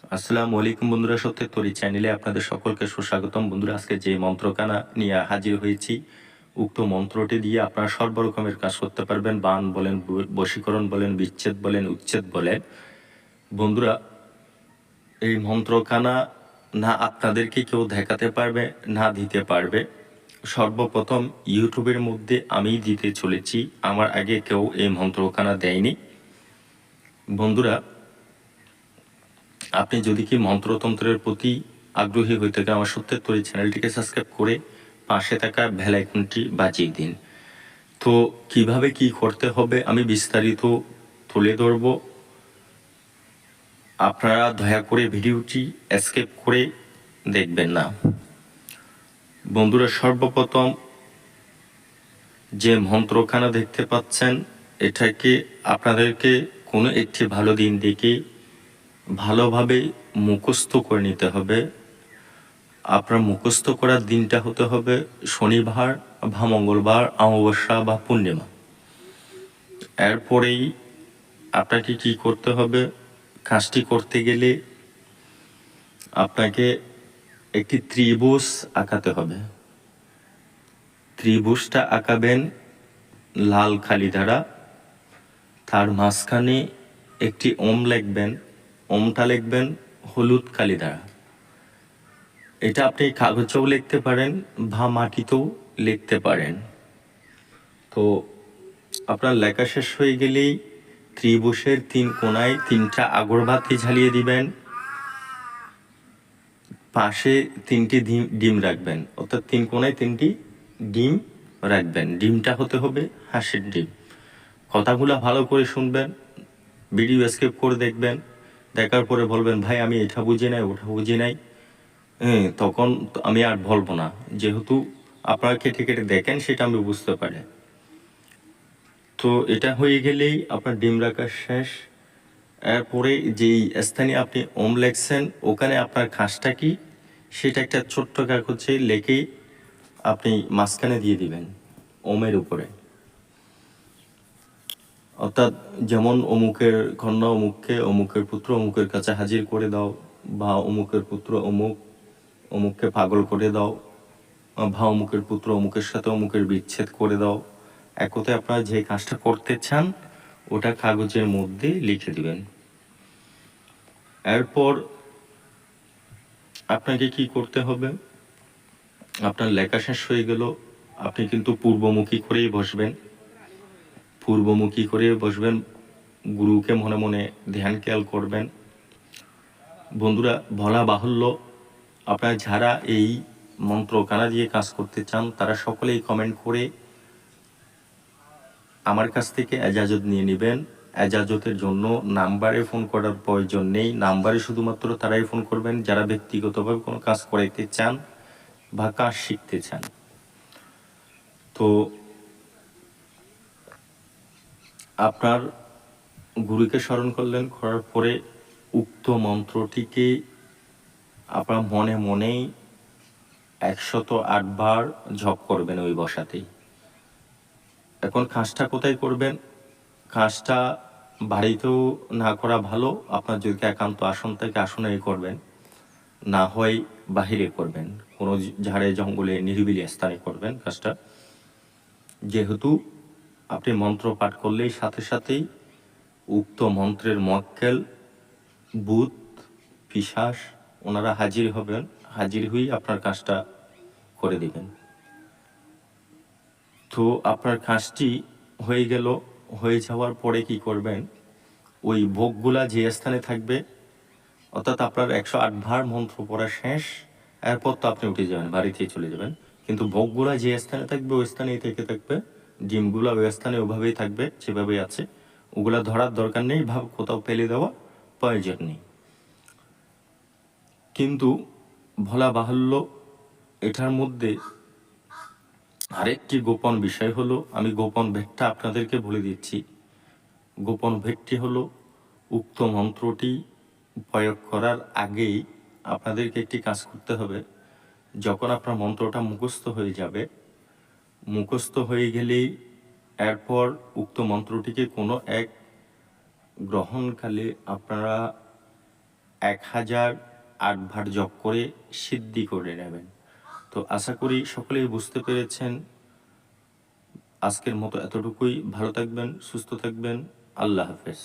আসসালামু আলাইকুম বন্ধুরা, সত্যের তরী চ্যানেলে আপনাদের সকলকে সুস্বাগতম। বন্ধুরা, আজকে যে মন্ত্রখানা নিয়ে হাজির হয়েছি, উক্ত মন্ত্রটি দিয়ে আপনারা সর্বরকমের কাজ করতে পারবেন। বান বলেন, বশীকরণ বলেন, বিচ্ছেদ বলেন, উচ্ছেদ বলেন। বন্ধুরা, এই মন্ত্রখানা না আপনাদেরকে কেউ দেখাতে পারবে না দিতে পারবে। সর্বপ্রথম ইউটিউবের মধ্যে আমি দিতে চলেছি, আমার আগে কেউ এই মন্ত্রখানা দেয়নি। বন্ধুরা, আপনি যদি কি মন্ত্রতন্ত্রের প্রতি আগ্রহী হয়ে থাকেন, আমার সত্যের তরী চ্যানেলটিকে সাবস্ক্রাইব করে পাশে থাকা বেল আইকনটি বাজিয়ে দিন। তো কিভাবে কি করতে হবে আমি বিস্তারিত তুলে ধরব। আপনারা দয়া করে ভিডিওটি স্কিপ করে দেখবেন না। বন্ধুরা, সর্বপ্রথম যে মন্ত্রখানা দেখতে পাচ্ছেন, এটাকে আপনাদেরকে কোনো একটি ভালো দিন দেখে ভালোভাবে মুখস্থ করে নিতে হবে। আপনার মুখস্থ করার দিনটা হতে হবে শনিবার বা মঙ্গলবার, অমাবস্যা বা পূর্ণিমা। এরপরেই আপনাকে কি করতে হবে, কাজটি করতে গেলে আপনাকে একটি ত্রিভুজ আঁকাতে হবে। ত্রিভুজটা আঁকাবেন লাল কালি দ্বারা, তার মাঝখানে একটি ওম লিখবেন, ওমটা লিখবেন হলুদ কালি দ্বারা। এটা আপনি কাগজেও লিখতে পারেন বা মাটিতেও লিখতে পারেন। তো আপনার লেখা শেষ হয়ে গেলেই ত্রিভুজের 3 কোণায় 3টা আগরবাতি ঝালিয়ে দিবেন। পাশে 3টি ডিম রাখবেন, অর্থাৎ 3 কোণায় 3টি ডিম রাখবেন। ডিমটা হতে হবে হাঁসের ডিম। কথাগুলো ভালো করে শুনবেন, ভিডিও স্কিপ করে দেখবেন। দেখার পরে বলবেন, ভাই আমি এটা বুঝি নাই, ওটা বুঝি নাই। তখন আমি আর বলবো না, যেহেতু আপনারা কেটে কেটে দেখেন, সেটা আমি বুঝতে পারি। তো এটা হয়ে গেলেই আপনার ডিম রাখা শেষ। এরপরে যেই স্থানে আপনি ওম লেখছেন, ওখানে আপনার খাসটা কি সেটা একটা ছোট্ট কাগজে লেখে আপনি মাঝখানে দিয়ে দিবেন ওমের উপরে। অর্থাৎ যেমন অমুকের কন্যা অমুককে, অমুকের পুত্র অমুকের কাছে হাজির করে দাও, বা অমুকের পুত্র অমুককে পাগল করে দাও, বা অমুকের পুত্র অমুকের সাথে অমুকের বিচ্ছেদ করে দাও। এক কথায় আপনারা যে কাজটা করতে চান ওটা কাগজের মধ্যে লিখে দিবেন। এরপর আপনাকে কি করতে হবে, আপনার লেখা শেষ হয়ে গেল, আপনি কিন্তু পূর্বমুখী করেই বসবেন। পূর্বমুখী করে বসবেন, গুরুকে মনে মনে ধ্যান খেয়াল করবেন। বন্ধুরা, বলা বাহুল্য, আপনারা যারা এই মন্ত্রখানা দিয়ে কাজ করতে চান তারা সকলেই কমেন্ট করে আমার কাছ থেকে এজাজত নিয়ে নেবেন। এজাজতের জন্য নাম্বারে ফোন করার প্রয়োজন নেই। নাম্বারে শুধুমাত্র তারাই ফোন করবেন যারা ব্যক্তিগতভাবে কোনো কাজ করাইতে চান বা কাজ শিখতে চান। তো আপনার গুরুকে স্মরণ করলেন, করার পরে উক্ত মন্ত্রটিকে আপনার মনে মনেই 108 বার জপ করবেন ওই বসাতেই। এখন কাজটা কোথায় করবেন? কাজটা বাড়িতেও না করা ভালো। আপনার যদি একান্ত আসন থাকে আসনেই করবেন, না হয় বাহিরে করবেন, কোনো ঝাড়ে জঙ্গলে নিরিবিলি স্থানে করবেন কাজটা। যেহেতু আপনি মন্ত্র পাঠ করলেই সাথে সাথেই উক্ত মন্ত্রের মক্কেল, ভূত, পিশাচ ওনারা হাজির হবেন। হাজির হয়ে আপনার কাজটা করে দিবেন। তো আপনার কাজটি হয়ে গেল। হয়ে যাওয়ার পরে কি করবেন, ওই ভোগগুলা যে স্থানে থাকবে, অর্থাৎ আপনার 108 বার মন্ত্র পড়া শেষ, এরপর তো আপনি উঠে যাবেন, বাড়িতেই চলে যাবেন। কিন্তু ভোগগুলা যে স্থানে থাকবে ওই স্থানেই থেকে থাকবে। ডিমগুলা ওই স্থানে ওভাবেই থাকবে যেভাবেই আছে। ওগুলা ধরার দরকার নেই, ভাব কোথাও ফেলে দেওয়া প্রয়োজন নেই। কিন্তু বলা বাহুল্য, এটার মধ্যে আরেকটি গোপন বিষয় হলো, আমি গোপন ভেদটা আপনাদেরকে বলে দিচ্ছি। গোপন ভেদটি হলো, উক্ত মন্ত্রটি প্রয়োগ করার আগেই আপনাদেরকে একটি কাজ করতে হবে। যখন আপনার মন্ত্রটা মুখস্থ হয়ে যাবে, মুখস্থ হয়ে গেলেই এরপর উক্ত মন্ত্রটিকে কোনো এক গ্রহণকালে আপনারা 1008 বার জপ করে সিদ্ধি করে নেবেন। তো আশা করি সকলেই বুঝতে পেরেছেন। আজকের মতো এতটুকুই। ভালো থাকবেন, সুস্থ থাকবেন। আল্লাহ হাফেজ।